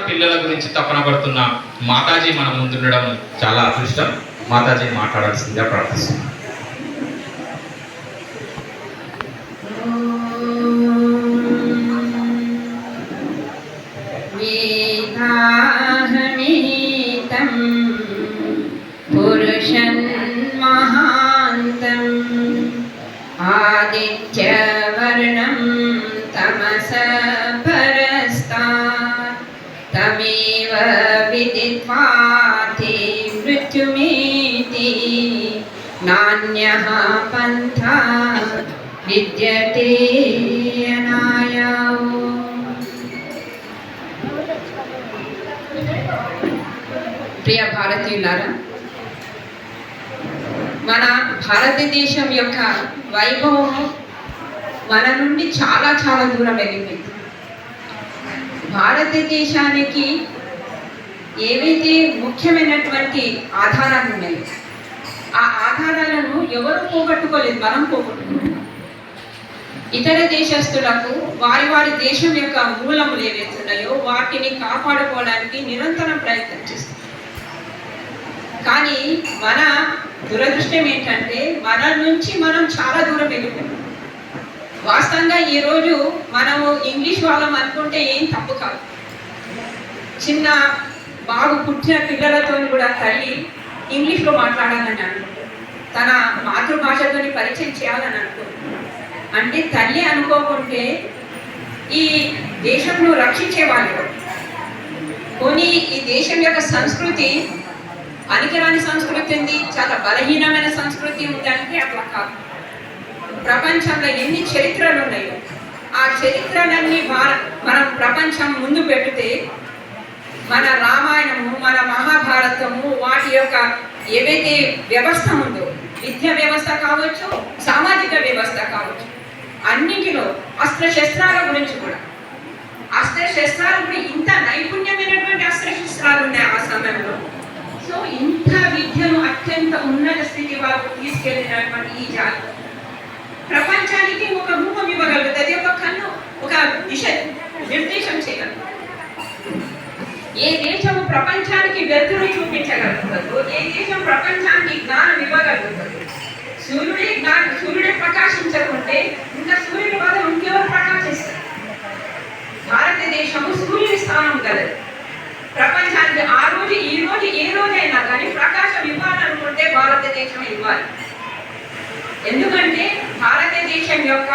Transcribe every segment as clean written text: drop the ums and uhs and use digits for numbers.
పిల్లల గురించి తపన పడుతున్న మాతాజీ మన ముందుండడం చాలా అదృష్టం. మాతాజీ మాట్లాడాల్సిందిగా ప్రార్థిస్తున్నాం. ఆదిత్యవర్ణం తమస పరస్తాత్ తమేవ విదిత్వాతి మృత్యుమేతి నాన్యః పంథా విద్యతే అనాయో. ప్రియ భారతీయులారా, మన భారతదేశం యొక్క వైభవం మన నుండి చాలా చాలా దూరం వెళ్ళింది. భారతదేశానికి ఏవైతే ముఖ్యమైనటువంటి ఆధారాలు ఉన్నాయో ఆ ఆధారాలను ఎవరు పోగొట్టుకోలేదు, మనం పోగొట్టుకున్నాం. ఇతర దేశస్తులకు వారి వారి దేశం యొక్క మూలములు ఏవైతే ఉన్నాయో వాటిని కాపాడుకోవడానికి నిరంతరం ప్రయత్నం చేస్తారు. కానీ మన దురదృష్టం ఏంటంటే మన నుంచి మనం చాలా దూరం వెళ్ళిపోయాం. వాస్తవంగా ఈరోజు మనము ఇంగ్లీష్ వాళ్ళం అనుకుంటే ఏం తప్పు కాదు. చిన్న బాబు పుట్టిన పిల్లలతో కూడా తల్లి ఇంగ్లీష్లో మాట్లాడాలని అనుకుంటారు, తన మాతృభాషతో పరిచయం చేయాలని అనుకుంటారు. అంటే తల్లి అనుకోకుంటే ఈ దేశంను రక్షించే వాళ్ళు కొన్ని ఈ దేశం యొక్క సంస్కృతి పనికిరాని సంస్కృతి ఉంది, చాలా బలహీనమైన సంస్కృతి ఉంది అంటే అట్లా కాదు. ప్రపంచంలో ఎన్ని చరిత్రలు ఉన్నాయో ఆ చరిత్రలన్నీ మనం ప్రపంచం ముందు పెడితే మన రామాయణము, మన మహాభారతము, వాటి యొక్క ఏవైతే వ్యవస్థ ఉందో, విద్యా వ్యవస్థ కావచ్చు, సామాజిక వ్యవస్థ కావచ్చు, అన్నింటిలో అస్త్రశస్త్రాల గురించి కూడా ఇంత నైపుణ్యమైనటువంటి అస్త్రశస్త్రాలు ఉన్నాయి ఆ సమయంలో. సో ఇంత విద్యను అత్యంత ఉన్నత స్థితి వరకు తీసుకెళ్ళినటువంటి ఈ జాతి ప్రపంచానికి ఒక రూపం ఇవ్వగలుగుతుంది, ఒక కన్ను, ఒక దిశ నిర్దేశం చేయగలుగుతుంది. ఏ దేశము ప్రపంచానికి వెలుగును చూపించగలుగుతుందో, ఏ దేశం ప్రపంచానికి జ్ఞానం ఇవ్వగలుగుతుంది. సూర్యుడే ప్రకాశించకుంటే ఇంకా సూర్యుడి వల్ల ఇంకెవరు ప్రకాశిస్తారు? భారతదేశము సూర్యుడి స్థానం కలదు ప్రపంచానికి. ఆ రోజు ఈ రోజు ఏ రోజైనా కానీ ప్రకాశం ఇవ్వాలనుకుంటే భారతదేశం ఇవ్వాలి. ఎందుకంటే భారతదేశం యొక్క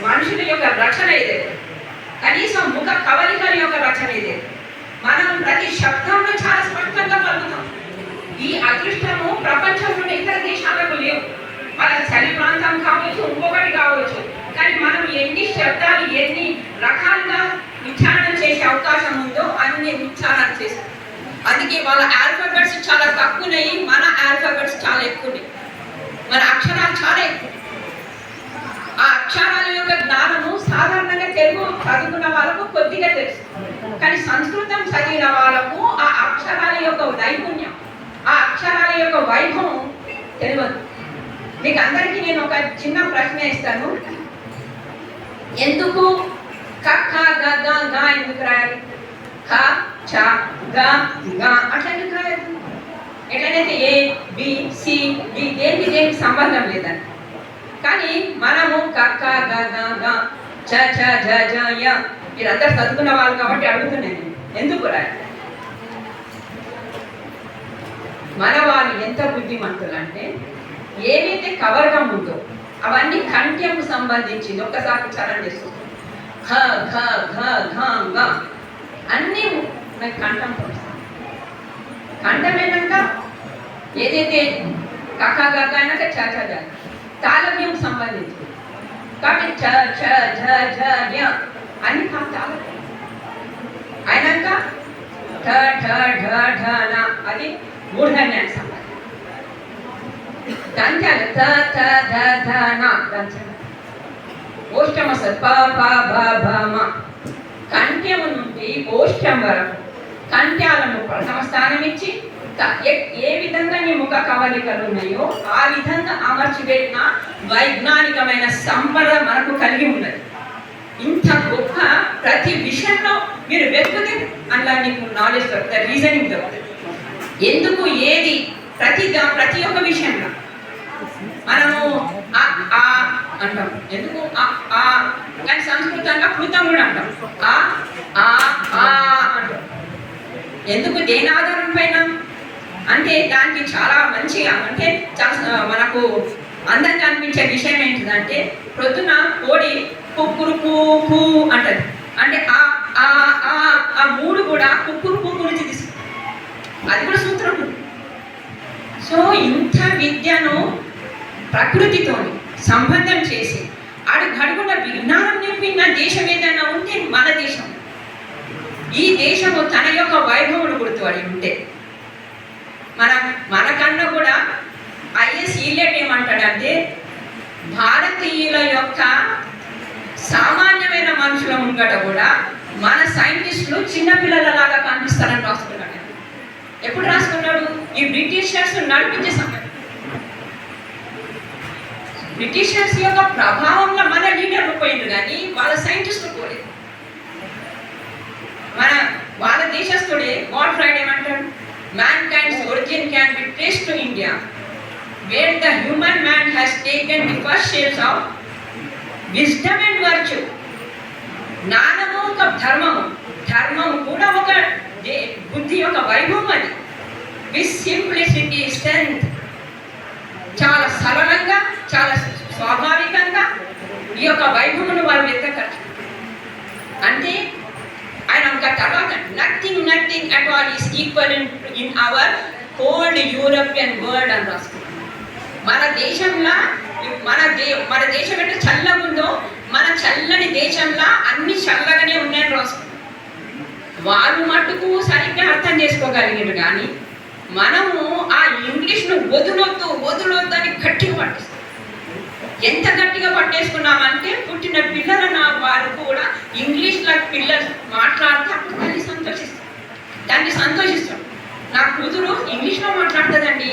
మనుషుల యొక్క రక్షణ ఇదే, కనీసం ముఖ కవలికల యొక్క రక్షణ ఇదే. మనం ప్రతి శబ్దంలో చాలా స్పష్టంగా పలుకుతాం. ఈ అదృష్టము ప్రపంచంలోని ఇతర దేశాలకు లేవు. మన చలి ప్రాంతం కావచ్చు, ఇంకొకటి కావచ్చు, కానీ మనం ఎన్ని శబ్దాలు ఎన్ని రకాలుగా ఉచ్చారణ చేసే అవకాశం ఉందో అన్ని ఉచ్చారణ చేస్తాం. అందుకే వాళ్ళ ఆల్ఫాబెట్స్ చాలా తక్కువనాయి, మన ఆల్ఫాబెట్స్ చాలా ఎక్కువనాయి, మన అక్షరాలు చాలా ఎక్కువ. ఆ అక్షరాల యొక్క జ్ఞానము సాధారణంగా తెలుగు చదువుకున్న వాళ్ళకు కొద్దిగా తెలుసు, కానీ సంస్కృతం చదివిన వాళ్ళకు ఆ అక్షరాల యొక్క నైపుణ్యం, ఆ అక్షరాల యొక్క వైభవం తెలియదు. మీకు అందరికీ నేను ఒక చిన్న ప్రశ్న ఇస్తాను. ఎందుకు క ఖ గ గ గ ఎందుకు రాయాలి? ఖ చ గ గ అట్లా ఎందుకు రాయాలి? ఎట్లనైతే ఏ బి సి డి దేనికి సంబంధం లేదని. కానీ మనము క ఖ గ గ గ చ చ జ జ య మీరందరూ చదువుకున్న వాళ్ళు కాబట్టి అడుగుతున్నాను, ఎందుకు రాయాలి? మన వాళ్ళు ఎంత బుద్ధిమంతులు అంటే ఏవైతే కవర్గం ఉందో అవన్నీ కంఠ్యంకు సంబంధించింది. ఒక్కసారి ఉచ్చారణ చేసుకుంటాం. ఖ ఘ ఘ ఘ గ అన్నీ కంఠం పడుతుంది. కంఠమైనాక ఏదైతే కక్క గక్క అయినాక చ చ జ తాళవ్యం సంబంధించింది కాబట్టి చ చ ఝ ఝ ఞ అన్ని తాళం అయినాక ఠ ఠ ఢ ఢ న అది మూర్ధన్యానికి సంబంధించింది. దంత్యాలు త థ ధ ధ న దంత్యాలు. ఓష్టమ ప ప భ భ మ. కంఠ్యము నుండి ఓష్టం వరకు కంఠ్యాలను ప్రథమ స్థానం ఇచ్చి ఏ విధంగా నీ ముఖ కవలికలు ఉన్నాయో ఆ విధంగా అమర్చిపెట్టిన వైజ్ఞానికమైన సంపద మనకు కలిగి ఉన్నది. ఇంత గొప్ప ప్రతి విషయంలో మీరు వెతుకుతే అందులో నీకు నాలెడ్జ్ దొరుకుతుంది, రీజనింగ్ దొరుకుతుంది. ఎందుకు ఏది ప్రతి ఒక్క విషయంలో మనము అంటాం, ఎందుకు కానీ సంస్కృతంలో కృతం కూడా అంటాం, అంటాం. ఎందుకు దేని ఆధారం పైన అంటే దానికి చాలా మంచిగా అంటే మనకు అందంగా అనిపించే విషయం ఏంటిదంటే ప్రొద్దున కోడి కుక్కురు పూ అంటది, అంటే ఆ మూడు కూడా కుక్కురు పూ గురించి తీసుకుంటాం, అది కూడా సూత్రం ఉంది. సో ఇంత విద్యను ప్రకృతితో సంబంధం చేసి అడుగడుగున విజ్ఞానం నింపిన దేశం ఏదైనా ఉంటే మన దేశం. ఈ దేశము తన యొక్క వైభవుడు గుర్తుపడి ఉంటే మనకన్నా కూడా ఐఎస్ ఈలెట్ ఏమంటాడంటే భారతీయుల యొక్క సామాన్యమైన మనుషుల ముంగట కూడా మన సైంటిస్టులు చిన్నపిల్లలలాగా కనిపిస్తారని రాసుకున్నాడు. ఎప్పుడు రాసుకున్నాడు? ఈ బ్రిటిషర్స్ నడిపించే సమయం. బ్రిటిషర్స్ యొక్క ప్రభావంలో మన లీడర్లు పోయింది కానీ వాళ్ళ సైంటిస్టులు పోలేదు. వాళ్ళ దేశస్తుడే గాడ్ ఫ్రైడ్ ఏమంటాడు? Mankind's origin can be traced to India, where the human man has taken the first shapes of wisdom and virtue. జ్ఞానము ఒక ధర్మము కూడా ఒక బుద్ధి యొక్క వైభవం. అది విత్ సింప్లిసిటీ స్ట్రెంగ్త్, చాలా సరళంగా చాలా స్వాభావికంగా ఈ యొక్క వైభవమును వారు వ్యక్తపరచారు. అంటే ఆయన ఒక తర్వాత nothing at all is equal in our cold European world అని రాసుకున్నాం. మన దేశంలో మన దేశం అంటే చల్లగా ఉందో మన చల్లని దేశంలో అన్ని చల్లగానే ఉన్నాయని రాసుకున్నాం. వారు మట్టుకు సరిగ్గా అర్థం చేసుకోగలిగారు కానీ మనము ఆ ఇంగ్లీష్ను వదులొద్దు అని గట్టిగా పట్టేస్తాం. ఎంత గట్టిగా పట్టేసుకున్నామంటే పుట్టిన పిల్లల వారు కూడా ఇంగ్లీష్లో పిల్లలు మాట్లాడితే అప్పుడు దాన్ని సంతోషిస్తాం. నా కూతురు ఇంగ్లీష్లో మాట్లాడుతుందండి.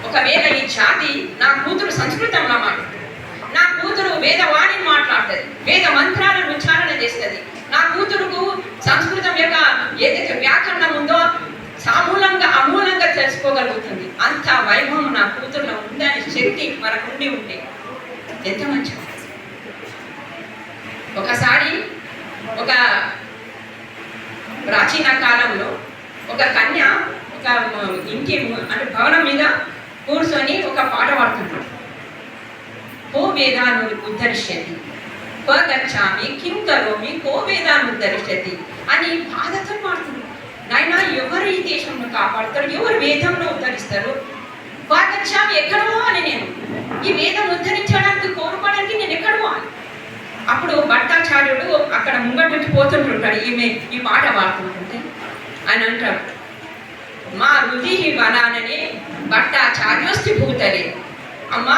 ఒకవేళ ఈ జాతి నా కూతురు సంస్కృతంలో మాట్లాడుతుంది, నా కూతురు వేదవాణిని మాట్లాడుతుంది, వేద మంత్రాలను ఉచ్చారణ చేస్తుంది, నా కూతురుకు సంస్కృతం యొక్క ఏదైతే వ్యాకరణం ఉందో అమూలంగా తెలుసుకోగలుగుతుంది. అంత వైభవం నా కూతురులో ఉందని శక్తి మనకుండి ఉంటే ఎంత మంచిది. ఒకసారి ఒక ప్రాచీన కాలంలో ఒక కన్య ఒక ఇంటి అంటే భవనం మీద కూర్చొని ఒక పాట పాడుతున్నాడు. కో వేదాను ఉద్ధరిష్యతి గచ్చామి కిం కరోమి కో వేదాను ఉద్ధరిష్యతి అని బాధతో పాడుతున్నాడు. నాయన ఎవరు ఈ దేశంలో కాపాడుతారు, ఎవరు వేదంలో ఉద్ధరిస్తారు? గచ్చామి ఎక్కడ పోవాలి? నేను ఈ వేదం ఉద్ధరించడానికి కోరుకోవడానికి నేను ఎక్కడ పోవాలి? అప్పుడు భట్టాచార్యుడు అక్కడ ముంగట్టుకి పోతుంటుంటాడు. ఈ పాట పాడుతుంటుంటే ఆయన అంటాడు, మా రుధి వనాననే భట్టాచార్యోస్తి భూతలే. అమ్మ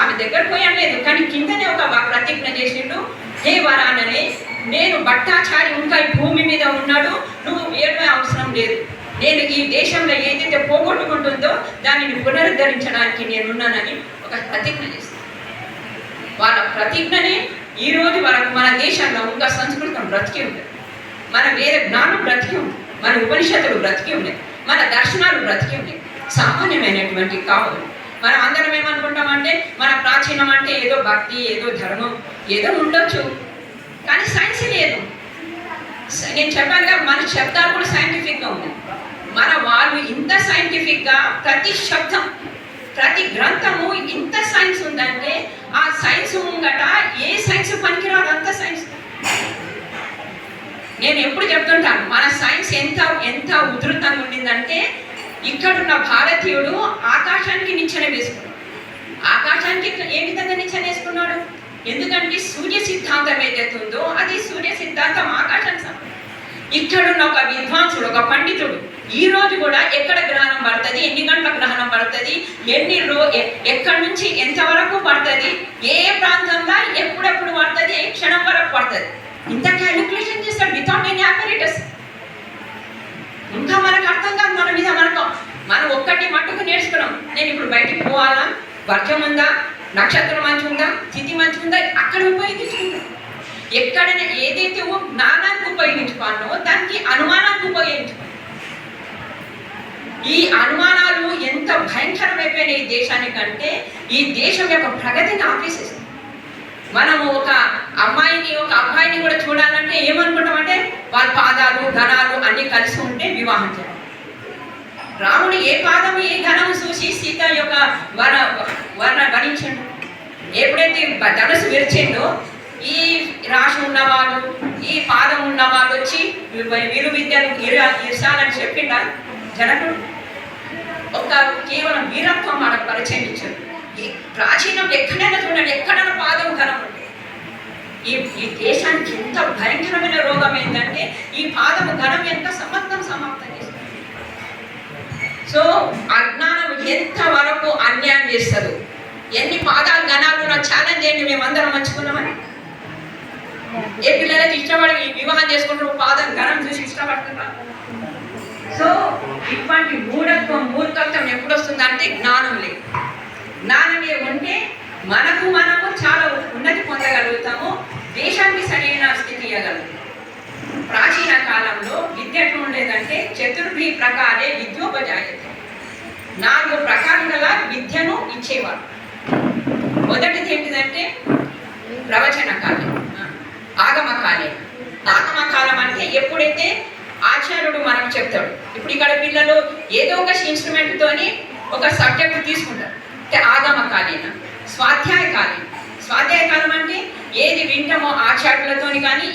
ఆమె దగ్గర పోయలేదు కానీ కిందనే ఒక ప్రతిజ్ఞ చేసిండు, హే వరాననే నేను భట్టాచారి ఇంకా ఈ భూమి మీద ఉన్నాడు, నువ్వు ఏడవే అవసరం లేదు. నేను ఈ దేశంలో ఏదైతే పోగొట్టుకుంటుందో దానిని పునరుద్ధరించడానికి నేనున్నానని ఒక ప్రతిజ్ఞ చేస్తాను. వాళ్ళ ప్రతిజ్ఞనే ఈ రోజు వరకు మన దేశంలో ఇంకా సంస్కృతం బ్రతికి ఉంది, మన వేద జ్ఞానం బ్రతికి ఉంది, మన ఉపనిషత్తులు బ్రతికి ఉన్నాయి, మన దర్శనాలు బ్రతికి ఉన్నాయి. సామాన్యమైనటువంటి కావాలి. మనం అందరం ఏమనుకుంటామంటే మన ప్రాచీనం అంటే ఏదో భక్తి, ఏదో ధర్మం, ఏదో ఉండొచ్చు కానీ సైన్స్ లేదు. నేను చెప్పానుగా మన శబ్దాలు కూడా సైంటిఫిక్గా ఉన్నాయి. మన వాళ్ళు ఇంత సైంటిఫిక్గా ప్రతి శబ్దం ప్రతి గ్రంథము ఇంత సైన్స్ ఉందంటే ఆ సైన్స్ ముంగట ఏ సైన్స్ పనికిరాదు, అంత సైన్స్. నేను ఎప్పుడు చెప్తుంటాను మన సైన్స్ ఎంత ఉధృతంగా ఉండిందంటే ఇక్కడున్న భారతీయుడు ఆకాశానికి నిచ్చెన వేసుకున్నాడు. ఆకాశానికి ఏ విధంగా నిచ్చెన వేసుకున్నాడు? ఎందుకంటే సూర్య సిద్ధాంతం ఏదైతే ఉందో అది సూర్య సిద్ధాంతం ఆకాశానికి సంబంధించి. ఇక్కడున్న ఒక విద్వాంసుడు, ఒక పండితుడు ఈ రోజు కూడా ఎక్కడ గ్రహణం పడుతుంది, ఎన్ని గంటల గ్రహణం పడుతుంది, ఎక్కడి నుంచి ఎంతవరకు పడుతుంది, ఏ ప్రాంతంలో ఎప్పుడెప్పుడు పడుతుంది, ఏ క్షణం వరకు పడుతుంది, ఇంత క్యాలిక్యులేషన్ చేస్తాడు వితౌట్ ఎనీ ఆపరేటర్స్. ఇంకా మనకు అర్థం కాదు మన మీద మనం ఒక్కటి మట్టుకు నేర్చుకున్నాం. నేను ఇప్పుడు బయటికి పోవాలా, వర్షం ఉందా, నక్షత్రం మంచి ఉందా, స్థితి మంచి ఉందా, అక్కడ ఉపయోగించుకుంటాం. ఎక్కడైనా ఏదైతే జ్ఞానానికి ఉపయోగించుకోవాలో దానికి అనుమానానికి ఉపయోగించుకో. ఈ అనుమానాలు ఎంత భయంకరమైపోయిన ఈ దేశానికంటే ఈ దేశం యొక్క ప్రగతిని ఆపేసేస్తుంది. మనము ఒక అబ్బాయిని కూడా చూడాలంటే ఏమనుకుంటామంటే వాళ్ళ పాదాలు ఘనాలు అన్ని కలిసి ఉంటే వివాహం చేయాలి. రాముడు ఏ పాదము ఏ ఘనము చూసి సీత యొక్క వరించండు. ఎప్పుడైతే ధనుసు విరిచిండో ఈ రాశి ఉన్నవాళ్ళు ఈ పాదం ఉన్న వాళ్ళు వచ్చి విలు విద్యను ఇరసాలని చెప్పిండ జనకుడు. ఒక కేవలం వీరత్వం మనకు పరిచయం ఇచ్చాడు. ఈ ప్రాచీనం ఎక్కడైనా చూడండి, ఎక్కడైనా పాదం ఘనం ఉంటుంది. ఈ దేశానికి ఎంత భయంకరమైన రోగం ఏంటంటే ఈ పాదము ఘనం ఎంత సమాప్తం చేస్తుంది. సో అజ్ఞానం ఎంత వరకు అన్యాయం చేస్తారు. ఎన్ని పాదాలు ఘనాలు నాకు ఛాలెంజ్ చేయండి, మేమందరం మంచుకున్నామని. ఏ పిల్లలకి ఇష్టపడి వివాహం చేసుకుంటారు పాదం ఘనం చూసి ఇష్టపడుతున్నారు. సో ఇటువంటి మూర్ఖత్వం ఎప్పుడు వస్తుందంటే జ్ఞానం లేదు. జ్ఞానం ఉంటే మనము చాలా ఉన్నతి పొందగలుగుతాము, దేశానికి సరైన స్థితి ఇవ్వగలుగుతాం. ప్రాచీన కాలంలో విద్య ఎట్లా ఉండేదంటే చతుర్భి ప్రకారే విద్యోపజాయతే, 4 ప్రకారాల విద్యను ఇచ్చేవారు. మొదటిది ఏంటిదంటే ప్రవచన కాలం, ఆగమ కాలం. ఆగమ కాలం అంటే ఎప్పుడైతే ఆచార్యుడు మనకు చెప్తాడు. ఇప్పుడు ఇక్కడ పిల్లలు ఏదో ఒక ఇన్స్ట్రుమెంట్ తోని ఒక సబ్జెక్ట్ తీసుకుంటారు, అంటే ఆగమ కాలీన. స్వాధ్యాయ కాలం అంటే ఏది వింటామో ఆచార్యులతోని కానీ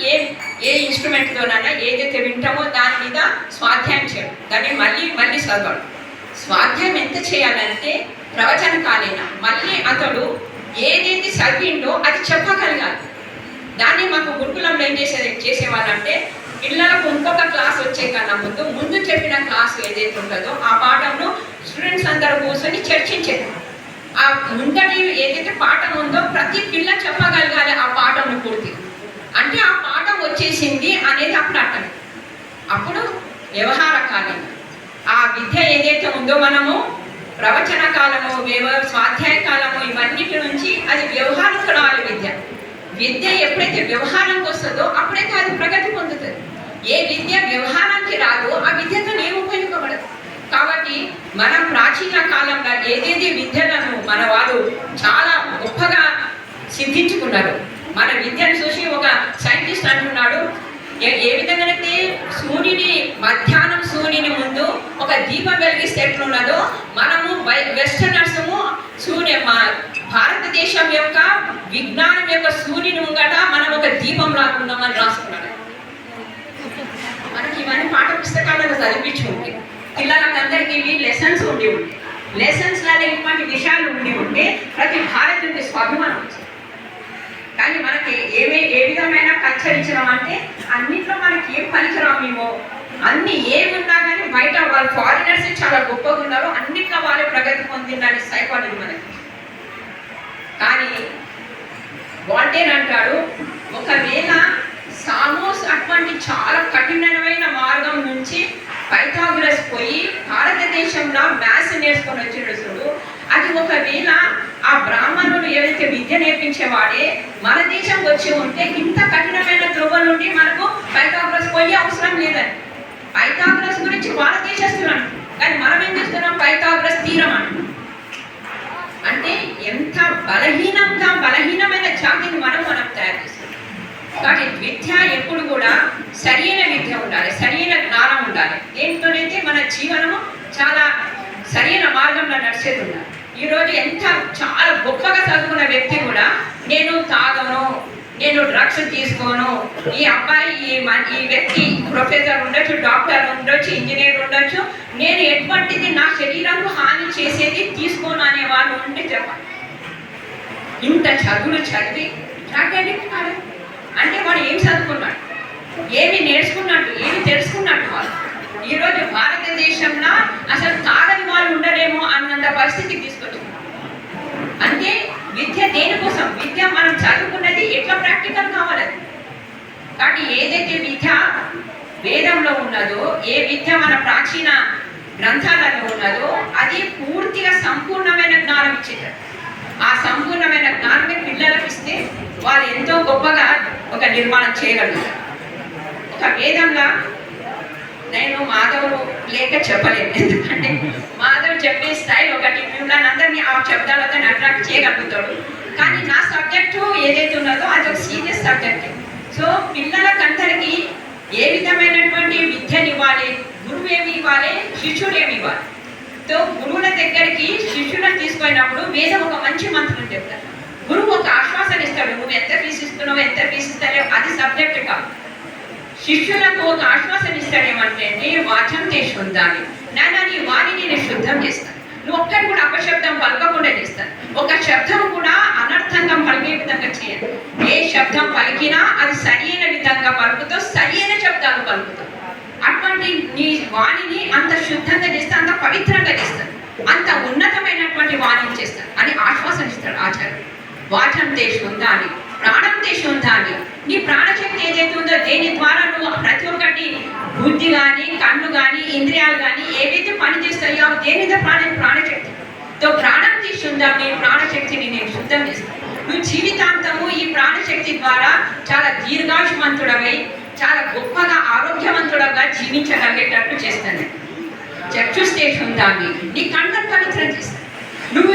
ఏ ఇన్స్ట్రుమెంట్ తోనైనా ఏదైతే వింటామో దాని మీద స్వాధ్యాయం చేయడం, దాన్ని మళ్ళీ చదవడం. స్వాధ్యాయం ఎంత చేయాలంటే ప్రవచన కాలీన మళ్ళీ అతడు ఏదైతే చదివిండో అది చెప్పగలగాలి. దాన్ని మాకు గురుకులంలో ఏం చేసేవాళ్ళంటే పిల్లలకు ఇంకొక క్లాస్ వచ్చే కన్నా ముందు చెప్పిన క్లాస్ ఏదైతే ఉంటుందో ఆ పాఠంలో స్టూడెంట్స్ అందరూ కూర్చొని చర్చించేది. ఆ ముందటి ఏదైతే పాఠం ఉందో ప్రతి పిల్ల చెప్పగలగాలి ఆ పాఠంను పూర్తి. అంటే ఆ పాఠం వచ్చేసింది అనేది అప్పుడు అర్థం. అప్పుడు వ్యవహార కాలం. ఆ విద్య ఏదైతే ఉందో మనము ప్రవచన కాలము స్వాధ్యాయ కాలము ఇవన్నిటి నుంచి అది వ్యవహారం రావాలి. విద్య ఎప్పుడైతే వ్యవహారానికి వస్తుందో అప్పుడైతే అది ప్రగతి పొందుతుంది. ఏ విద్య వ్యవహారానికి రాదో ఆ విద్యతో ఏం ఉపయోగపడదు. కాబట్టి మనం ప్రాచీన కాలంలో ఏదేది విద్యలను మన వారు చాలా గొప్పగా సిద్ధించుకున్నారు. మన విద్యను చూసి ఒక సైంటిస్ట్ అంటున్నాడు, ఏ విధంగానైతే మధ్యాహ్నం సూర్యుని ముందు ఒక దీపం వెలిగిస్తే ఎట్లున్నదో మనము వెస్టర్నర్స్ భారతదేశం యొక్క విజ్ఞానం యొక్క సూర్యుని ముంగట మనం ఒక దీపం రాకున్నామని రాసుకున్నాడు. మనకి ఇవన్నీ పాఠ పుస్తకాలను చదివించుకుంటే పిల్లలందరికీ లెసన్స్ ఉండి ఉంటే లెసన్స్లలో ఇటువంటి విషయాలు ఉంటే ప్రతి భారతీయుడి స్వాభిమానం వచ్చింది. కానీ మనకి ఏ విధమైన కల్చర్ ఇచ్చినామంటే అన్నింటిలో మనకి ఏం పనికిరామేమో, అన్ని ఏమున్నా కానీ బయట వాళ్ళు ఫారినర్స్ చాలా గొప్పగా ఉన్నారు, అన్నింటిలో వాళ్ళే ప్రగతి పొందిందని సైకాలజీ మనకి. కానీ వాల్టేర్ అంటాడు, ఒకవేళ సామోస్ అటువంటి చాలా కఠినమైన మార్గం నుంచి పైథాగరస్ పోయి భారతదేశంలో మ్యాథ్స్ నేర్చుకొని వచ్చిండు చూడు, అది ఒకవేళ ఆ బ్రాహ్మణుడు ఏదైతే విద్య నేర్పించేవాడే మన దేశం వచ్చి ఉంటే ఇంత కఠినమైన ధ్రువం నుండి మనకు పైథాగరస్ పోయే అవసరం లేదని. పైథాగరస్ గురించి భారతదేశస్తున్నాం, కానీ మనం ఏం చేస్తున్నాం, పైథాగరస్ తీరం అంటున్నాం. అంటే ఎంత బలహీనమైన జాతిని మనం తయారు చేస్తున్నాం. కాబట్టి విద్య ఎప్పుడు కూడా సరైన విద్య ఉండాలి, సరైన జ్ఞానం ఉండాలి. దేంతోనైతే మన జీవనము చాలా సరైన మార్గంలో నడిచేది ఉండాలి. ఈరోజు చాలా గొప్పగా చదువుకున్న వ్యక్తి కూడా నేను తాగను, నేను డ్రగ్స్ తీసుకోను, ఈ అబ్బాయి ఈ వ్యక్తి ప్రొఫెసర్ ఉండొచ్చు, డాక్టర్ ఉండొచ్చు, ఇంజనీర్ ఉండొచ్చు, నేను ఎటువంటిది నా శరీరంకు హాని చేసేది తీసుకోను అనే వాళ్ళు ఉంటే చెప్పాలి. ఇంత చదువులు చదివి డ్రగ్ అడిక్ట్ కాదు అంటే వాడు ఏం చదువుకున్నాడు, ఏమి నేర్చుకున్నట్టు, ఏమి తెలుసుకున్నట్టు. వాళ్ళు ఈరోజు భారతదేశంలో అసలు తాగని వాళ్ళు ఉండరేమో అన్నంత పరిస్థితికి తీసుకొచ్చింది. అంటే విద్య దేనికోసం, విద్య మనం చదువుకున్నది ఎట్లా ప్రాక్టికల్ కావాలి. కాబట్టి ఏదైతే విద్య వేదంలో ఉన్నదో, ఏ విద్య మన ప్రాచీన గ్రంథాలలో ఉన్నదో అది పూర్తిగా సంపూర్ణమైన జ్ఞానం ఇచ్చేది. ఆ సంపూర్ణమైన జ్ఞానమే పిల్లలకు ఇస్తే వాళ్ళు ఎంతో గొప్పగా ఒక నిర్మాణం చేయగలుగుతారు. ఒక వేదంలా నేను మాధవ్ లేక చెప్పలేను, ఎందుకంటే మాధవ్ చెప్పే స్టైల్ ఒకటి, మిమ్మల్ని అందరినీ ఆ శబ్దాలతో అట్రాక్ట్ చేయగలుగుతాడు. కానీ నా సబ్జెక్టు ఏదైతే ఉన్నదో అది ఒక సీరియస్ సబ్జెక్ట్. సో పిల్లలకందరికీ ఏ విధమైనటువంటి విద్యను ఇవ్వాలి, గురువు ఏమి ఇవ్వాలి, శిష్యుడు ఏమి ఇవ్వాలి. సో గురువుల దగ్గరికి శిష్యులను తీసుకున్నప్పుడు వేదం ఒక మంచి మంత్రం చెప్తారు. గురువు ఒక ఆశ్వాసన ఇస్తాడు, నువ్వు ఎంత ఫీజు ఇస్తున్నావు, ఎంత ఫీజు ఇస్తావు, అది సబ్జెక్ట్ కాదు. శిష్యులకు ఒక ఆశ్వాసన ఇస్తాడు, ఏమంటే వాచం ఉండాలి, నీ వాణిని నేను శుద్ధం చేస్తాను, నువ్వు ఒక్కటి కూడా అపశబ్దం పలకకుండా చేస్తాను, ఒక శబ్దం కూడా అనర్థంగా పలికే విధంగా చేయాలి. ఏ శబ్దం పలికినా అది సరైన విధంగా పలుకుతో సరైన శబ్దాలు పలుకుతావు. అటువంటి నీ వాణిని అంత శుద్ధంగా చేస్తా, అంత పవిత్రంగా చేస్తాను, అంత ఉన్నతమైనటువంటి వాణిని చేస్తాను అని ఆశ్వాసన ఇస్తాడు ఆచార్యుడు. వాచం ఉండాలి, ప్రాణం ఉండాలి. నీ ప్రాణశక్తి ఏదైతే ఉందో దేని ద్వారా నువ్వు ప్రతి ఒక్కటి బుద్ధి కానీ, కళ్ళు కానీ, ఇంద్రియాలు కానీ ఏవైతే పని చేస్తాయో దేని ప్రాణశక్తి. తో ప్రాణం ఉందాం, నీ ప్రాణశక్తిని నేను శుద్ధం చేస్తాను. నువ్వు జీవితాంతము ఈ ప్రాణశక్తి ద్వారా చాలా దీర్ఘాయుమంతుడవై చాలా గొప్పగా ఆరోగ్యవంతుడుగా జీవించగలిగేటట్టు చేస్తాను. ఉందాన్ని నీ కళ్ళను పవిత్రం చేస్తాను. నువ్వు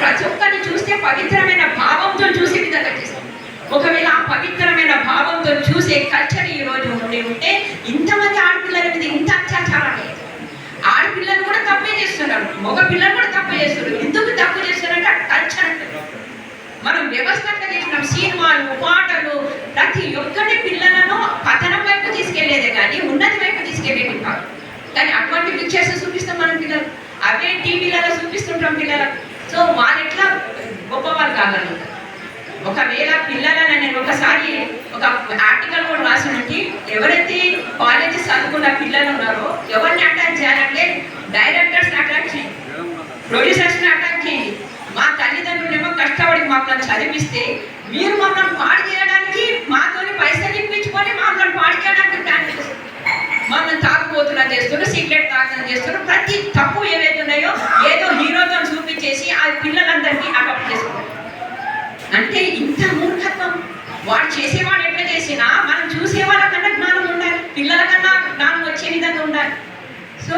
ప్రతి ఒక్కరిని చూస్తే పవిత్రమైన భావంతో చూసే విధంగా చేస్తావు. ఒకవేళ ఆ పవిత్రమైన భావంతో చూసే కల్చర్ ఈ రోజు ఉంటే ఇంతమంది ఆడపిల్లల మీద ఇంత అత్యాచారం లేదు. ఆడపిల్లలు కూడా తప్పే చేస్తున్నారు, మగ పిల్లలు కూడా తప్పు చేస్తున్నారు. ఎందుకు తప్పు చేస్తున్నారంటే కల్చర్ అంటే మనం వ్యవస్థగా చేసినాం. సినిమాలు, పాటలు ప్రతి ఒక్కటి పిల్లలను పతనం వైపు తీసుకెళ్లేదే కానీ ఉన్నతి వైపు తీసుకెళ్లేది కాదు. కానీ అటువంటి పిక్చర్స్ చూపిస్తాం మనం పిల్లలు, అవే టీవీలలో చూపిస్తుంటాం పిల్లలకు. సో వాళ్ళు ఎట్లా గొప్పవాళ్ళు కాగలుగుతారు. ఒకవేళ పిల్లలను నేను ఒకసారి ఒక ఆర్టికల్ కూడా రాసినట్టు, ఎవరైతే కాలేజీ చదువుకున్న పిల్లలు ఉన్నారో ఎవరిని అటాక్ చేయాలంటే డైరెక్టర్స్ అటాక్ చేయండి, ప్రొడ్యూసర్స్ని అటాక్ చేయండి. మా తల్లిదండ్రులేమో కష్టపడి మమ్మల్ని చదివిస్తే మీరు మమ్మల్ని పాడు చేయడానికి మాతోని పైసలు ఇప్పించుకొని మమ్మల్ని పాడు చేయడానికి ప్లాన్ చేస్తారు. మమ్మల్ని తాగుబోతున్నా చేస్తున్నారు, సిగరెట్ తాగడం చేస్తున్నారు. ప్రతి తప్పు ఏవైతే ఉన్నాయో ఏదో హీరోతో చూపించేసి ఆ పిల్లలందరినీ అడాప్ట్ చేసుకుంటారు. అంటే ఇంత మూర్ఖత్వం. వాడు చేసేవాడు ఎట్లా చేసినా మనం చూసేవాళ్ళ కన్నా జ్ఞానం ఉండాలి, పిల్లల కన్నా జ్ఞానం వచ్చే విధంగా ఉండాలి. సో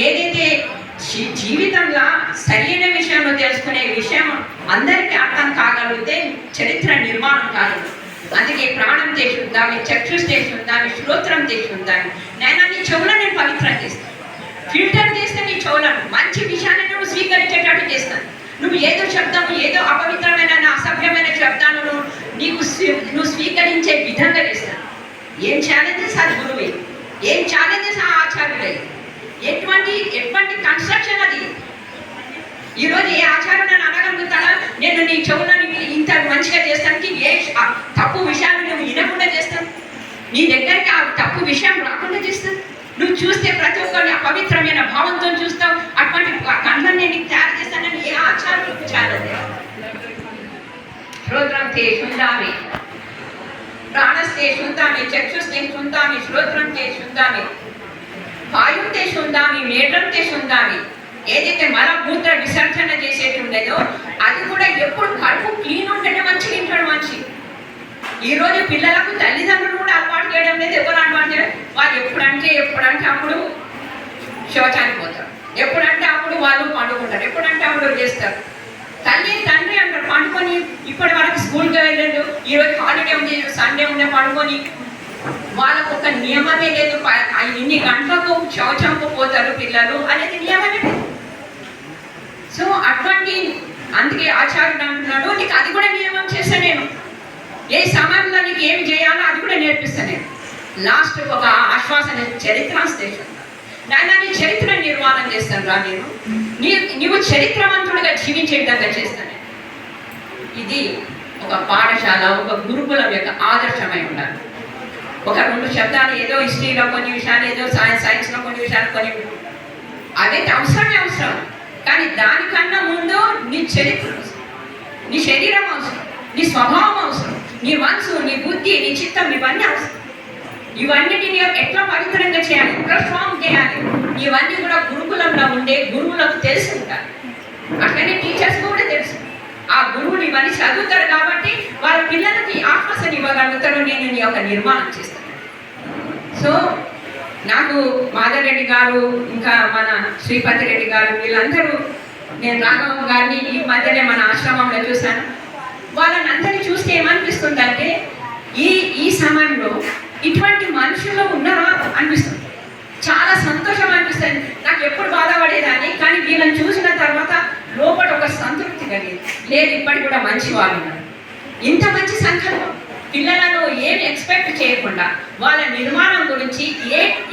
ఏదైతే జీవితంలో సరైన విషయంలో తెలుసుకునే విషయం అందరికీ అర్థం కాగలిగితే చరిత్ర నిర్మాణం కాగలదు. అందుకే ప్రాణం ఉందామి, చక్షుష్ ఉందామి, శ్రోత్రం ఉందామి. నేను నీ చెవులను నేను పవిత్రం చేస్తాను, ఫిల్టర్ చేస్తే నీ చెవులను మంచి విషయాన్ని నువ్వు స్వీకరించేటట్టు చేస్తాను. నువ్వు ఏదో శబ్దము, ఏదో అపవిత్రమైన అసభ్యమైన శబ్దాలను నువ్వు స్వీకరించే విధంగా చేస్తాను. ఏం ఛాలెంజెస్ అది గురువే, ఏం ఛాలెంజెస్ ఆ ఆచార్యులే, ఎటువంటి కన్స్ట్రక్షన్ అది. ఈరోజు ఏ ఆచారం నన్ను అనగలుగుతాడా, నేను నీ చెవులను ఇంత మంచిగా చేస్తానికి ఏ తప్పు విషయాన్ని నువ్వు వినకుండా చేస్తాను, నీ దగ్గరికి ఆ తప్పు విషయం రాకుండా చేస్తాను. నువ్వు చూస్తే ప్రతి ఒక్కరిని అపవిత్రమైన భావంతో చూస్తావు. అటువంటి కళ్ళని నేను తయారు చేస్తానని ఏ ఆచారం ఛాలెంజ్. శ్రోత్రం ఉందామి, ప్రాణస్తే ఉందామి, చక్షుస్తే ఉందామి, శ్రోత్రం ఉందామి, వాయుతే ఉందామి, మేఢంతే ఉందామి. ఏదైతే మలమూత్ర విసర్జన చేసేది ఉండేదో అది కూడా ఎప్పుడు కడుపు క్లీన్ ఉంటేనే మంచిగా తింటాడు మనిషి. ఈరోజు పిల్లలకు తల్లిదండ్రులు కూడా అలవాటు చేయడం లేదు. ఎవరు అలవాటు చేయడం, వాళ్ళు ఎప్పుడంటే అప్పుడు శౌచానికి పోతారు, ఎప్పుడంటే అప్పుడు వాళ్ళు పండుకుంటారు, ఎప్పుడంటే అప్పుడు చేస్తారు. తల్లి తండ్రి అంటారు పండుకొని, ఇప్పటి వరకు స్కూల్కి వెళ్ళలేదు, ఈరోజు హాలిడే ఉంది, సండే ఉండే పండుకొని. వాళ్ళకు ఒక నియమమే లేదు, ఇన్ని గంటలకు శౌచంకు పోతారు పిల్లలు అనేది నియమమే లేదు. సో అటువంటి అందుకే ఆచార్యుడు అంటున్నాడు, నీకు అది కూడా నియమం చేస్తా నేను, ఏ సమయంలో నీకు ఏమి చేయాలో అది కూడా నేర్పిస్తాను నేను. లాస్ట్ ఒక ఆశ్వాసన చరిత్ర స్టేషన్, నాయన నీ చరిత్ర నిర్మాణం చేస్తాను రా, నేను నీవు చరిత్రవంతుడిగా జీవించే విధంగా చేస్తాను. ఇది ఒక పాఠశాల, ఒక గురుకులం యొక్క ఆదర్శమై ఉండాలి. ఒక 2 శబ్దాలు ఏదో హిస్టరీలో కొన్ని విషయాలు, ఏదో సైన్స్లో కొన్ని విషయాలు, కొన్ని అదైతే అవసరం. కానీ దానికన్నా ముందు నీ చరిత్ర అవసరం, నీ శరీరం అవసరం, నీ స్వభావం అవసరం, నీ మనసు, నీ బుద్ధి, నీ చిత్తం, ఇవన్నీ అవసరం. ఇవన్నిటిని ఎట్లా పవిత్రంగా చేయాలి, ఎట్లా స్ట్రాంగ్ చేయాలి, ఇవన్నీ కూడా గురుకులంలో ఉండే గురువులకు తెలిసి ఉంటాయి. అట్లనే టీచర్స్ కూడా తెలుసు. ఆ గురువుని ఇవన్నీ చదువుతారు కాబట్టి వాళ్ళ పిల్లలకి ఆత్మశని ఇవ్వగలుగుతారు. నేను నీ యొక్క నిర్మాణం చేస్తాను. సో నాకు మాధవ్ రెడ్డి గారు, ఇంకా మన శ్రీపతి రెడ్డి గారు, వీళ్ళందరూ, నేను రాఘవ గారిని ఈ మధ్యనే మన ఆశ్రమంలో చూశాను. వాళ్ళని అందరినీ చూస్తే ఏమనిపిస్తుందంటే ఈ సమయంలో ఇటువంటి మనుషులు ఉన్నారా అనిపిస్తుంది. చాలా సంతోషం అనిపిస్తుంది. నాకు ఎప్పుడు బాధపడేదాన్ని, కానీ వీళ్ళని చూసిన తర్వాత లోపల ఒక సంతృప్తి కలిగేది. లేదు, ఇప్పటికి కూడా మంచి వాళ్ళు ఉన్నారు. ఇంత మంచి సంకల్పం, పిల్లలను ఏం ఎక్స్పెక్ట్ చేయకుండా వాళ్ళ నిర్మాణం గురించి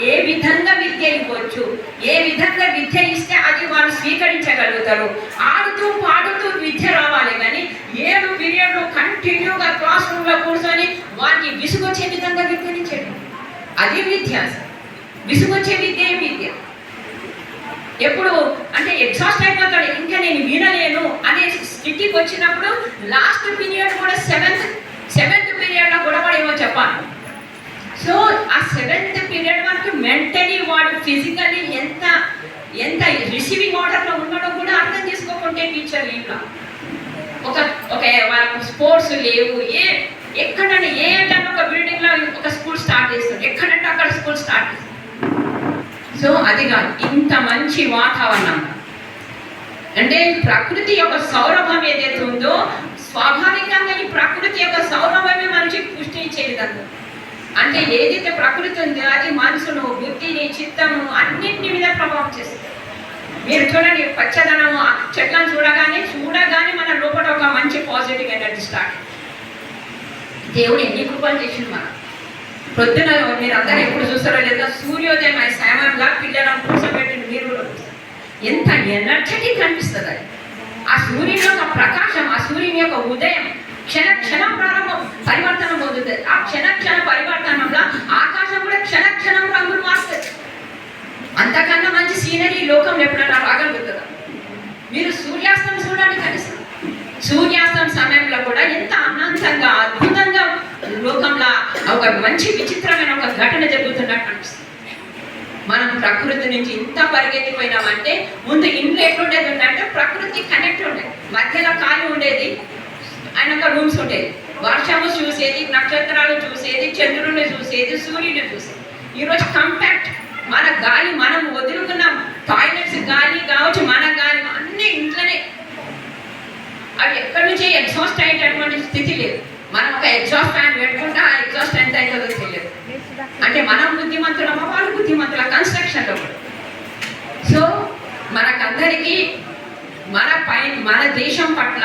ఏ విధంగా విద్య ఇవ్వచ్చు, ఏ విధంగా విద్య ఇస్తే అది వాళ్ళు స్వీకరించగలుగుతారు. ఆడుతూ పాడుతూ విద్య రావాలి, కానీ 7 పీరియడ్లు కంటిన్యూగా క్లాస్ రూమ్లో కూర్చొని వారికి విసుగొచ్చే విధంగా విద్యనించడం అది విద్య. విసుగొచ్చే విద్య విద్య. ఎప్పుడు అంటే ఎగ్జాస్ట్ అయిపోతాడు, ఇంకా నేను వినలేను అనే స్థితికి వచ్చినప్పుడు లాస్ట్ పీరియడ్ కూడా సెవెంత్ పీరియడ్లో గొడవడేమో చెప్పాలి. సో ఆ 7th పీరియడ్ వరకు మెంటలీ వాడు ఫిజికలీ ఎంత రిసీవింగ్ ఆర్డర్లో ఉన్నాడో కూడా అర్థం చేసుకోకుంటే టీచర్ ఇంకా ఒక వాళ్ళకు స్పోర్ట్స్ లేవు. ఎక్కడంటే ఏదైనా ఒక బిల్డింగ్లో ఒక స్కూల్ స్టార్ట్ చేస్తుంది, ఎక్కడంటే అక్కడ స్కూల్ స్టార్ట్ చేస్తుంది. సో అది కాదు, ఇంత మంచి వాతావరణం అంటే ప్రకృతి యొక్క సౌరభం ఏదైతే ఉందో, స్వాభావికంగా ఈ ప్రకృతి యొక్క సౌరభమే మనిషికి పుష్టి ఇచ్చే విధంగా. అంటే ఏదైతే ప్రకృతి ఉందో అది మనసును, బుద్ధిని, చిత్తము అన్నింటి మీద ప్రభావం చేస్తుంది. మీరు చూడండి, పచ్చదనము చెట్లను చూడగానే మన లోపల ఒక మంచి పాజిటివ్ ఎనర్జీ స్టార్ట్. దేవుడు ఎన్ని కృపలు చేసింది మనం. పొద్దున మీరు అందరూ ఎప్పుడు చూస్తారో లేదా, సూర్యోదయం సమయంలో పిల్లలను కూర్చోబెట్టిన మీరు కూడా ఎంత ఎనర్జెటిక్ అనిపిస్తుంది అది. ఆ సూర్యుని యొక్క ప్రకాశం, ఆ సూర్యుని యొక్క ఉదయం క్షణం ప్రారంభం పరివర్తనం పొందుతుంది. ఆ క్షణ పరివర్తనంలో ఆకాశం కూడా క్షణం రంగులు మారుతుంది. అంతకన్నా మంచి సీనరీ లోకంలో ఎప్పుడైనా రాగలుగుతుందా? మీరు సూర్యాస్తం చూడండి కనీసం. సూర్యాస్తం సమయంలో కూడా ఎంత అనంతంగా అద్భుతంగా లోకంలో ఒక మంచి విచిత్రమైన ఒక ఘటన జరుగుతున్నట్టు అనిపిస్తుంది. మనం ప్రకృతి నుంచి ఇంత పరిగెత్తిపోయినామంటే, ముందు ఇంట్లో ఎట్లుండేది అంటే ప్రకృతి కనెక్ట్ ఉండేది, మధ్యలో ఖాళీ ఉండేది, ఆయన రూమ్స్ ఉండేది, వర్షము చూసేది, నక్షత్రాలు చూసేది, చంద్రుడిని చూసేది, సూర్యుని చూసేది. ఈరోజు కంపాక్ట్ మన గాలి, మనం వదులుకున్నాం టాయిలెట్స్ గాలి కావచ్చు, మన గాలి అన్నీ ఇంట్లోనే. అవి ఎక్కడి నుంచి ఎగ్జాస్ట్ అయ్యేటటువంటి స్థితి లేదు. మనం ఒక ఎగ్జాస్ట్ ఫ్యాన్ పెట్టుకుంటే ఆ ఎగ్జాస్ట్ ఎంత అవుతుందో తెలియదు. అంటే మనం బుద్ధిమంతులమో వాళ్ళు బుద్ధిమంతుల కన్స్ట్రక్షన్లో కూడా. సో మనకందరికీ మన దేశం పట్ల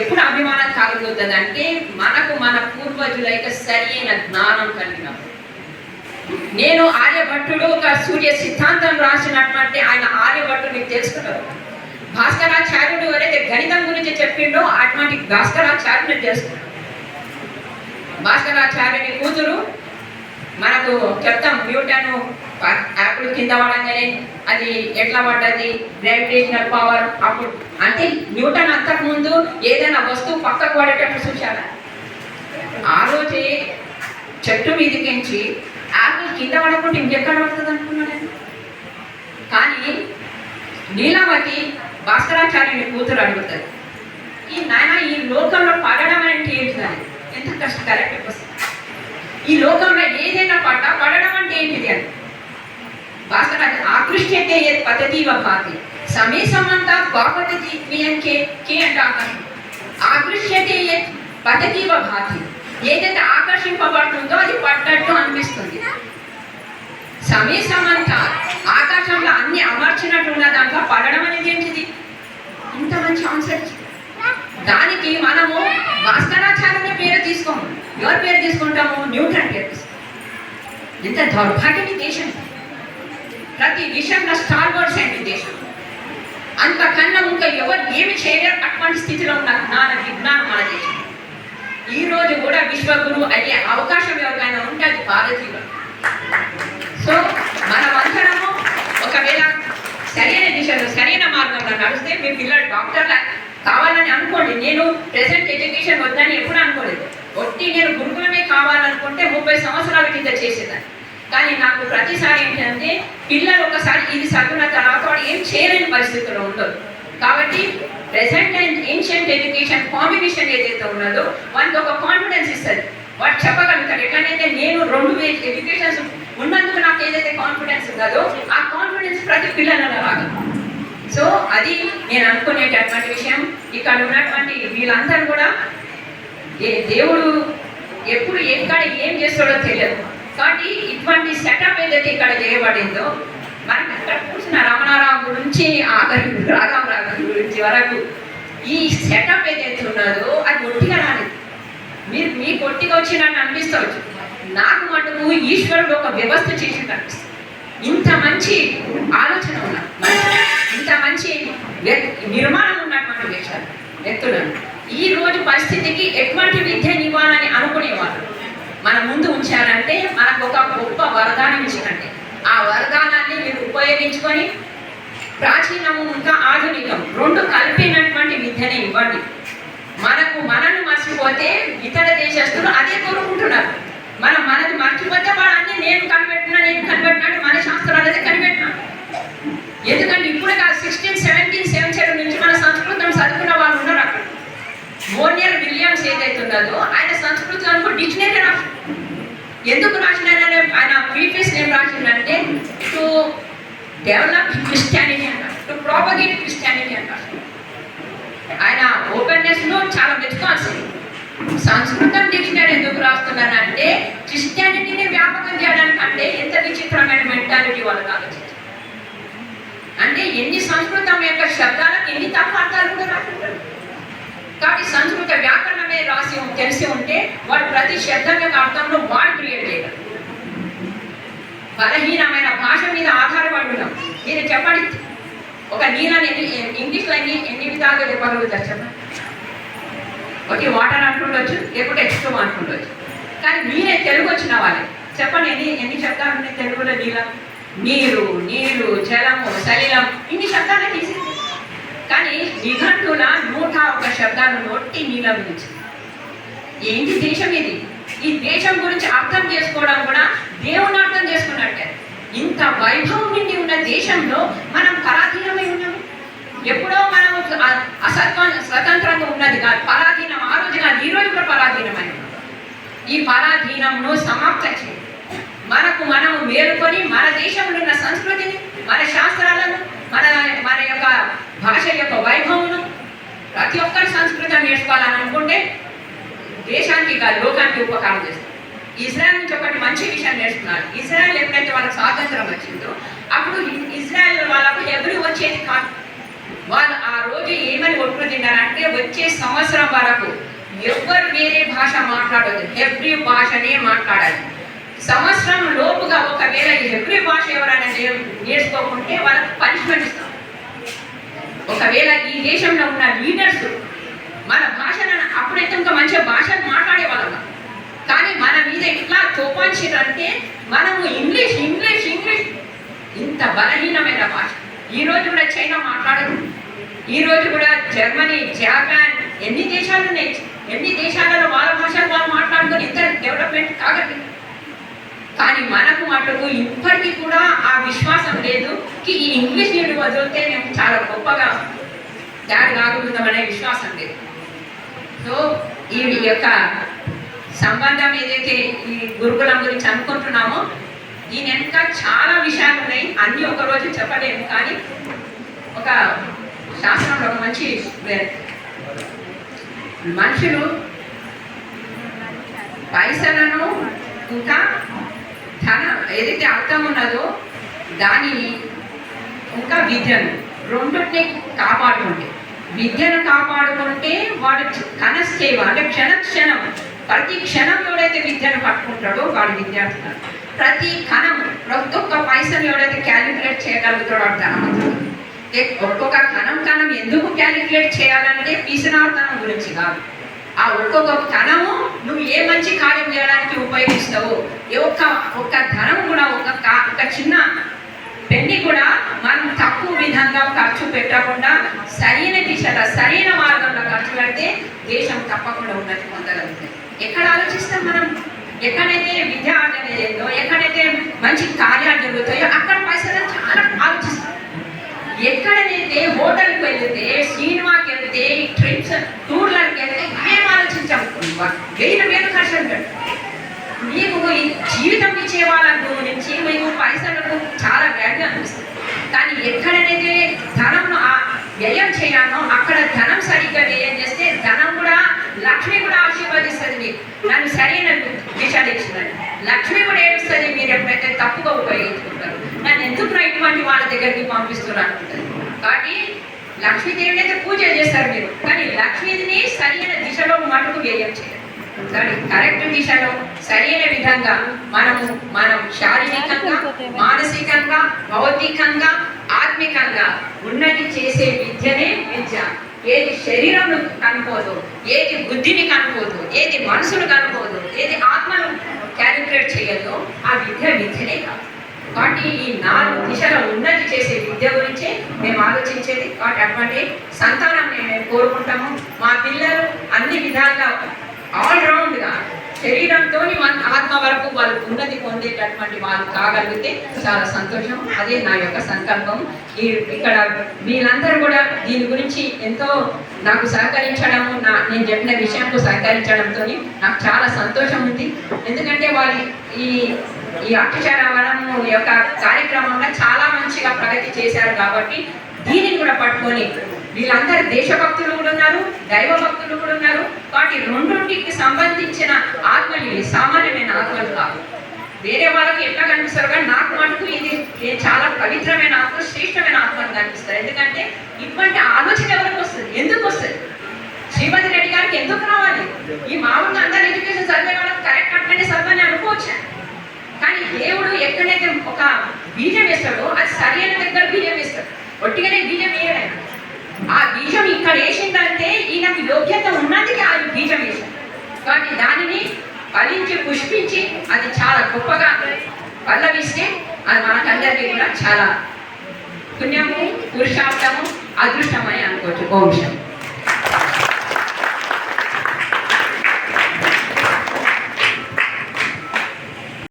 ఎప్పుడు అభిమానం కలుగుతుంది అంటే, మనకు మన పూర్వజుల యొక్క సరి అయిన జ్ఞానం కలిగినప్పుడు. నేను ఆర్యభట్టుడు ఒక సూర్య సిద్ధాంతం రాసినటువంటి ఆయన ఆర్యభట్టుడు మీకు తెలుసుకున్నారు. భాస్కరాచార్యుడు ఎవరైతే గణితం గురించి చెప్పిండో అటువంటి భాస్కరాచార్యుని తెలుసుకున్నాడు. భాస్కరాచార్యుని కూతురు మనకు చెప్తాం, న్యూటన్ యాపిల్ కింద పడంగానే అది ఎట్లా పడ్డది, గ్రావిటేషనల్ పవర్. అప్పుడు అంటే న్యూటన్ అంతకుముందు ఏదైనా వస్తువు పక్కకు పడేటప్పుడు చూశారా? ఆ రోజే చెట్టు మీదకించి యాపిల్ కింద పడకుండా ఇంకెక్కడ పడుతుంది అనుకున్నాను. కానీ నీలావతి భాస్కరాచార్యుని కూతురు అడుగుతుంది, ఈ లోకంలో పడడం అంటే ఏంటి? ఎంత కష్టం కరెక్ట్ వస్తుంది. ఈ లోకంలో ఏదైనా పడడం అంటే ఏంటిది అని భాస్కర ఆకృష్యతే పద్ధతివ భాతి సమయ సమంత బాపతి కే అంటే ఆకర్షణ. ఆకృష్యతే పద్ధతివ భాతి, ఏదైతే ఆకర్షింపబడుతుందో అది పడ్డట్టు అనిపిస్తుంది. సమయ సమంత ఆకాశంలో అన్ని అమర్చినట్టు ఉన్న దాంట్లో పడడం అనేది ఏంటిది? ఇంత మంచి ఆన్సర్. దానికి మనము భాస్కరాచార్యుని పేరు తీసుకోము. ఎవరి పేరు తీసుకుంటాము? న్యూటన్ పేరు తీసుకుంటాము. ఎంత దౌర్భాగ్యని దేశం. ప్రతి విషయంలో స్టార్ వర్డ్స్ ఏంటి దేశం. అంతకన్నా ఇంకా ఎవరు ఏమి చేయలేరు అటువంటి స్థితిలో ఉన్న విజ్ఞానం మన దేశం. ఈ రోజు కూడా విశ్వగురు అయ్యే అవకాశం ఎవరికైనా ఉంటే అది భారతీయులు. సో మనమందరము ఒకవేళ సరైన దిశలో సరైన మార్గంలో నడిస్తే మీ పిల్లలు డాక్టర్లు కావాలని అనుకోండి. నేను ప్రెసెంట్ ఎడ్యుకేషన్ వద్దని ఎప్పుడు అనుకోలేదు. నేను గురుకులమే కావాలనుకుంటే 30 సంవత్సరాల కింద చేసేదాన్ని. కానీ నాకు ప్రతిసారి ఏంటంటే పిల్లలు ఒకసారి ఇది చదివిన తర్వాత వాడు ఏం చేయలేని పరిస్థితుల్లో ఉండదు. కాబట్టి present and ancient education combination ఏదైతే ఉన్నదో వానికి ఒక కాన్ఫిడెన్స్ ఇస్తుంది. వాడు చెప్పగలుగుతాడు. ఎట్లనైతే నేను 2 ఎడ్యుకేషన్స్ ఉన్నందుకు నాకు ఏదైతే కాన్ఫిడెన్స్ ఉన్నదో ఆ కాన్ఫిడెన్స్ ప్రతి పిల్లలలో రాదు. సో అది నేను అనుకునేటటువంటి విషయం. ఇక్కడ ఉన్నటువంటి వీళ్ళందరూ కూడా దేవుడు ఎప్పుడు ఎక్కడ ఏం చేస్తాడో తెలియదు. కాబట్టి ఇటువంటి సెటప్ ఏదైతే ఇక్కడ చేయబడిందో మనకి ఇక్కడ కూర్చున్న రమణారావు గురించి ఆఖరి రాఘవరావు గురించి వరకు ఈ సెటప్ ఏదైతే ఉన్నదో అది ఒట్టిగా రాలేదు. మీకు ఒట్టిగా వచ్చి నన్ను అనిపిస్తవచ్చు. నాకు మటుకు ఈశ్వరుడు ఒక వ్యవస్థ చేసి కనిపిస్తుంది. ఇంత మంచి ఆలోచన ఉన్న ఇంత మంచి నిర్మాణం ఉన్నటువంటి వ్యక్తులను ఈ రోజు పరిస్థితికి ఎటువంటి విద్యను ఇవ్వాలని అనుకునేవాళ్ళు మన ముందు ఉంచారంటే మనకు ఒక గొప్ప వరదానం ఇచ్చినట్టే. ఆ వరదానాన్ని మీరు ఉపయోగించుకొని ప్రాచీనము ఇంకా ఆధునికం 2 కలిపినటువంటి విద్యని ఇవ్వండి. మనల్ని మర్చిపోతే ఇతర దేశస్తులు అదే కోరుకుంటున్నారు. మనది మర్చిపోతే వాడు అన్ని నేను కనిపెట్టినట్టు మన శాస్త్రాలు అయితే కనిపెట్టినా. ఎందుకంటే ఇప్పుడు కాదు 16, 17 సెంచరీ నుంచి మన సంస్కృతం చదువుకున్న వాళ్ళు ఉన్నారు అక్కడ. మోనియర్ విలియమ్స్ ఏదైతే ఉన్నదో ఆయన సంస్కృతంలో డిక్షనరీ రాసి ఎందుకు రాసినారనే ఆయన ప్రీఫేస్ ఏం రాసిందంటే టు డెవలప్ క్రిస్టియానిటీ అంటారు, టు ప్రాపగేట్ క్రిస్టియానిటీ అంటారు. ఆయన ఓపెన్నెస్లో చాలా మెచ్చుకోవాల్సింది. సంస్కృతం డిక్షనరీ ఎందుకు రాస్తున్నానంటే క్రిస్టియానిటీని వ్యాపకం చేయడానికి. అంటే ఎంత విచిత్రమైన మెంటాలిటీ వాళ్ళకి ఆలోచించారు. అంటే ఎన్ని సంస్కృతం యొక్క శబ్దాలకు ఎన్ని తప్పు అర్థాలు కూడా రాసుకుంటారు. కాబట్టి సంస్కృత వ్యాకరణమే తెలిసి ఉంటే వాడు ప్రతి శబ్దం యొక్క అర్థంలో వాడు క్రియేట్ చేయగలరు. బలహీనమైన భాష మీద ఆధారపడి ఉన్నాం. మీరు చెప్పండి, ఒక నీళ్ళని ఇంగ్లీష్లో ఎన్ని విధాలుగా చెప్పగలుగుతారు చెప్పండి. ఒకటి వాటర్ అంటుండొచ్చు, లేకుంటే H2 అంటుండొచ్చు. కానీ మీరే తెలుగు వచ్చిన వాళ్ళే చెప్పండి, ఎన్ని శబ్దాలు ఉన్నాయి తెలుగులో? నీరు, జలము, సలిలం, ఇన్ని శబ్దాలే తీసింది. కానీ నిఘంటుల 101 శబ్దాలు నొట్టి నీళ్ళ గురించి. ఏంటి దేశం ఇది? ఈ దేశం గురించి అర్థం చేసుకోవడం కూడా దేవుని అర్థం చేసుకున్నట్టే. ఇంత వైభవం నిండి ఉన్న దేశంలో మనం పరాధీనమై ఉన్నాము. ఎప్పుడో మనం స్వతంత్రంగా ఉన్నది కాదు, పరాధీనం ఆ రోజు కాదు, ఈ రోజు కూడా పరాధీనమై ఉన్నాం. ఈ పరాధీనంను సమాప్తం చేయాలి. మనము మేలుకొని మన దేశంలో ఉన్న సంస్కృతిని, మన శాస్త్రాలను, మన యొక్క భాష యొక్క వైభవమును ప్రతి ఒక్కరి సంస్కృతం నేర్చుకోవాలని అనుకుంటే దేశానికి కాదు లోకానికి ఉపకారం చేస్తారు. ఇజ్రాయెల్ నుంచి ఒకటి మంచి విషయం నేర్చుకున్నారు. ఇజ్రాయెల్ ఎప్పుడైతే వాళ్ళకి స్వాతంత్రం వచ్చిందో అప్పుడు ఇజ్రాయెల్ వాళ్ళకు హెబ్రీ వచ్చేది కాదు. వాళ్ళు ఆ రోజు ఏమని ఒట్టు తిన్నారంటే వచ్చే సంవత్సరం వరకు ఎవ్వరు వేరే భాష మాట్లాడదు, హెబ్రీ భాషనే మాట్లాడాలి. సంవత్సరం లోపుగా ఒకవేళ హెబ్రీ భాష ఎవరైనా నేర్చుకోకుంటే వాళ్ళకి పనిష్మెంట్ ఇస్తాం. ఒకవేళ ఈ దేశంలో ఉన్న లీడర్స్ మన భాషను అప్పుడైతే ఇంకా మంచిగా భాషను మాట్లాడేవాళ్ళం. కానీ మన మీద ఇట్లా తోపాంచిరంటే మనము ఇంగ్లీష్ ఇంత బలహీనమైన భాష. ఈరోజు కూడా చైనా మాట్లాడదు. ఈరోజు కూడా జర్మనీ, జపాన్, ఎన్ని దేశాలు ఉన్నాయి. ఎన్ని దేశాలలో వాళ్ళ భాషలు వాళ్ళు మాట్లాడుకొని ఇంత డెవలప్మెంట్ కాగలి. కానీ మనకు మటుకు ఇప్పటికీ కూడా ఆ విశ్వాసం లేదు కి ఈ ఇంగ్లీష్ నీళ్ళు వదిలితే మేము చాలా గొప్పగా దాడి కాగలుగుతామనే విశ్వాసం లేదు. సో ఈ యొక్క సంబంధం ఏదైతే ఈ గురుకులం గురించి అనుకుంటున్నామో దీని వెనుక చాలా విషయాలు ఉన్నాయి. అన్నీ ఒకరోజు చెప్పలేము. కానీ ఒక శాస్త్రంలో ఒక మంచి మనుషులు పైసలను ఇంకా ధనం ఏదైతే అర్థం ఉన్నదో దానిని ఇంకా విద్యను రెండింటిని కాపాడుకుంటే, విద్యను కాపాడుకుంటే వాడు కనసేవ అంటే క్షణం ప్రతి క్షణం ఎవడైతే విద్యను పట్టుకుంటాడో వాడు విద్యార్థి. ప్రతి కణం ప్రతి ఒక్క పైసలు ఎవడైతే క్యాలిక్యులేట్ చేయగలుగుతాడో వాడు ధనవంతుడు. ఒక్కొక్క కణం ఎందుకు క్యాలిక్యులేట్ చేయాలంటే పీసనార్థనం గురించి కాదు. ఆ ఒక్కొక్క కణము నువ్వు ఏ మంచి కార్యం చేయడానికి ఉపయోగిస్తావో, ఒక్క ధనం కూడా ఒక చిన్న పెన్ని కూడా మనం తక్కువ విధంగా ఖర్చు పెట్టకుండా సరైన దిశలో సరైన మార్గంలో ఖర్చు పెడితే దేశం తప్పకుండా ఉన్నతి పొందగలుగుతుంది. ఎక్కడ ఆలోచిస్తాం మనం? ఎక్కడైతే విద్య ఆర్జనేదో, ఎక్కడైతే మంచి కార్యాలు జరుగుతాయో అక్కడ పైసలు చాలా ఆలోచిస్తాం. ఎక్కడైతే హోటల్కి వెళ్తే వేలు వేలు ఖర్చు అంటాడు. మీకు ఈ జీవితం ఇచ్చే వాళ్ళ గురించి మీకు పైసలకు చాలా వాల్యూ అనిపిస్తుంది. కానీ ఎక్కడనైతే ధనం వ్యయం చేయాలో అక్కడ ధనం సరిగ్గా వ్యయం చేస్తే ధనం కూడా, లక్ష్మి కూడా ఆశీర్వదిస్తుంది. మీకు నన్ను సరైన దిశలు ఇచ్చినది. లక్ష్మి కూడా ఏడుస్తుంది మీరు ఎప్పుడైతే తప్పుగా ఉపయోగించుకుంటారు. నన్ను ఎందుకు ఇటువంటి వాళ్ళ దగ్గరికి పంపిస్తున్నారు అనుకుంటుంది. కాబట్టి లక్ష్మీదేవిని అయితే పూజ చేస్తారు మీరు, కానీ లక్ష్మీదేవిని సరైన దిశలో మటుకు వ్యయం చేయాలి. కానీ కరెక్ట్ దిశలో సరైన విధంగా మనం శారీరకంగా, మానసికంగా, భౌతికంగా, ఆత్మికంగా ఉన్నది చేసే విద్యనే విద్య. ఏది శరీరం కనుకోదు, ఏది బుద్ధిని కనుకోదు, ఏది మనసును కనుకోదు, ఏది ఆత్మను క్యాలిక్యులేట్ చేయదో ఆ విద్యనే కాదు. కాబట్టి ఈ 4 దిశల ఉన్నతి చేసే విద్య గురించే మేము ఆలోచించేది. కాబట్టి అటువంటి సంతానం మేము కోరుకుంటాము. మా పిల్లలు అన్ని విధాలుగా ఆల్రౌండ్గా శరీరంతో మన ఆత్మ వరకు వాళ్ళు ఉన్నతి పొందేటటువంటి వాళ్ళు కాగలిగితే చాలా సంతోషం. అదే నా యొక్క సంకల్పం. ఇక్కడ వీళ్ళందరూ కూడా దీని గురించి ఎంతో నాకు సహకరించడము, నేను చెప్పిన విషయంలో సహకరించడంతో నాకు చాలా సంతోషం ఉంది. ఎందుకంటే వాళ్ళు ఈ అక్షరావరం యొక్క కార్యక్రమంలో చాలా మంచిగా ప్రగతి చేశారు. కాబట్టి దీనిని కూడా పట్టుకొని వీళ్ళందరూ దేశభక్తులు కూడా ఉన్నారు, దైవ భక్తులు కూడా ఉన్నారు. కాబట్టి రెండింటికి సంబంధించిన ఆత్మలు సామాన్యమైన ఆత్మలు కాదు. వేరే వాళ్ళకి ఎట్లా కనిపిస్తారు, కానీ నాకు మటుకు ఇది చాలా పవిత్రమైన ఆత్మ, శ్రేష్టమైన ఆత్మలు కనిపిస్తారు. ఎందుకంటే ఇటువంటి ఆలోచన ఎవరికి వస్తుంది, ఎందుకు వస్తుంది? శ్రీమతి రెడ్డి గారికి ఎందుకు రావాలి? ఈ మామూలుగా అందరు ఎడ్యుకేషన్ చదివే వాళ్ళకి కరెక్ట్ అట్లనే చదవని అనుకోవచ్చు. కానీ దేవుడు ఎక్కడైతే ఒక బీజం వేస్తాడో అది సరైన దగ్గర బీజం వేస్తాడు. ఒట్టిగానే బీజం వేయలేదు. ఆ బీజం ఇక్కడ వేసిందంటే ఈయనకు యోగ్యత ఉన్నందుకే ఆ బీజం వేశాడు. కాబట్టి దానిని ఫలించి పుష్పించి అది చాలా గొప్పగా పల్లవిస్తే అది మనకందరికీ కూడా చాలా పుణ్యము, పురుషార్థము, అదృష్టమని అనుకోవచ్చు. ఓం శాంతి.